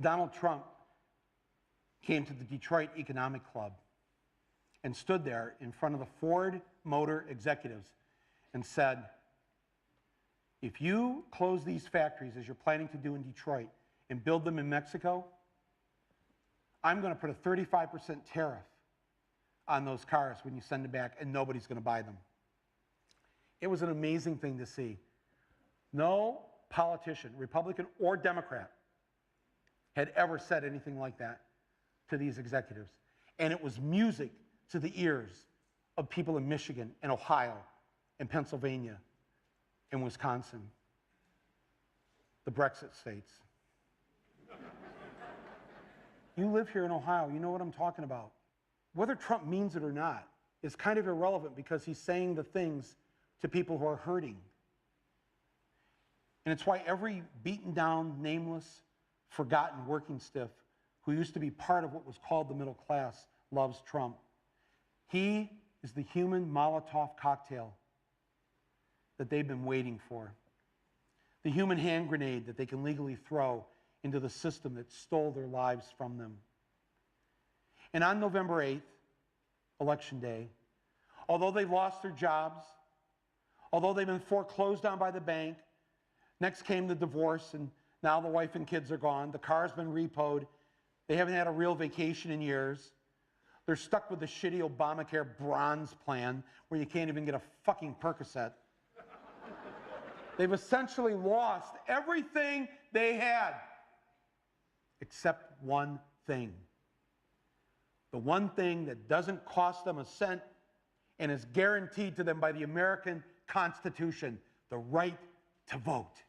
Donald Trump came to the Detroit Economic Club and stood there in front of the Ford Motor executives and said, if you close these factories as you're planning to do in Detroit and build them in Mexico, I'm going to put a 35% tariff on those cars when you send them back, and nobody's going to buy them. It was an amazing thing to see. No politician, Republican or Democrat, had ever said anything like that to these executives. And it was music to the ears of people in Michigan and Ohio and Pennsylvania and Wisconsin, the Brexit states. You live here in Ohio, you know what I'm talking about. Whether Trump means it or not is kind of irrelevant because he's saying the things to people who are hurting. And it's why every beaten down, nameless, forgotten working stiff who used to be part of what was called the middle class loves Trump. He is the human Molotov cocktail that they've been waiting for. The human hand grenade that they can legally throw into the system that stole their lives from them. And on November 8th, Election Day, although they've lost their jobs, although they've been foreclosed on by the bank, next came the divorce, and now the wife and kids are gone, the car's been repoed, they haven't had a real vacation in years, they're stuck with the shitty Obamacare bronze plan where you can't even get a fucking Percocet. They've essentially lost everything they had, except one thing. The one thing that doesn't cost them a cent and is guaranteed to them by the American Constitution, the right to vote.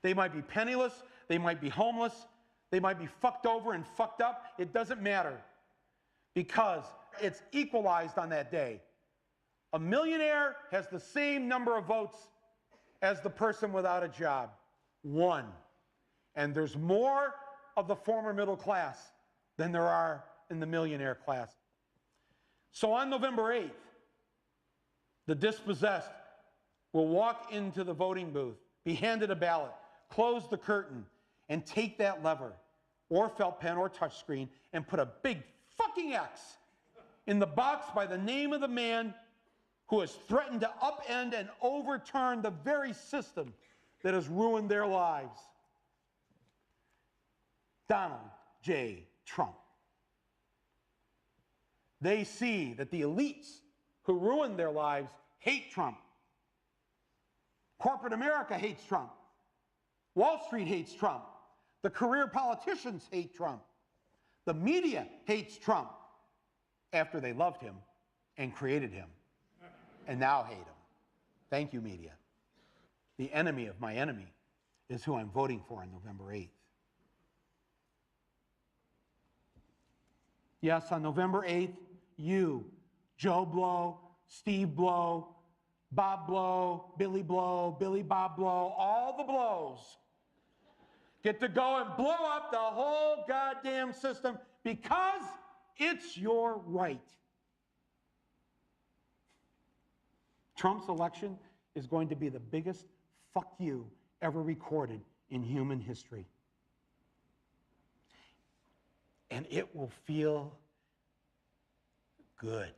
They might be penniless, they might be homeless, they might be fucked over and fucked up. It doesn't matter because it's equalized on that day. A millionaire has the same number of votes as the person without a job. One. And there's more of the former middle class than there are in the millionaire class. So on November 8th, the dispossessed will walk into the voting booth, be handed a ballot, close the curtain, and take that lever, or felt pen or touchscreen, and put a big fucking X in the box by the name of the man who has threatened to upend and overturn the very system that has ruined their lives. Donald J. Trump. They see that the elites who ruined their lives hate Trump. Corporate America hates Trump. Wall Street hates Trump. The career politicians hate Trump. The media hates Trump after they loved him and created him and now hate him. Thank you, media. The enemy of my enemy is who I'm voting for on November 8th. Yes, on November 8th, you, Joe Blow, Steve Blow, Bob Blow, Billy Bob Blow, all the blows get to go and blow up the whole goddamn system because it's your right. Trump's election is going to be the biggest fuck you ever recorded in human history. And it will feel good.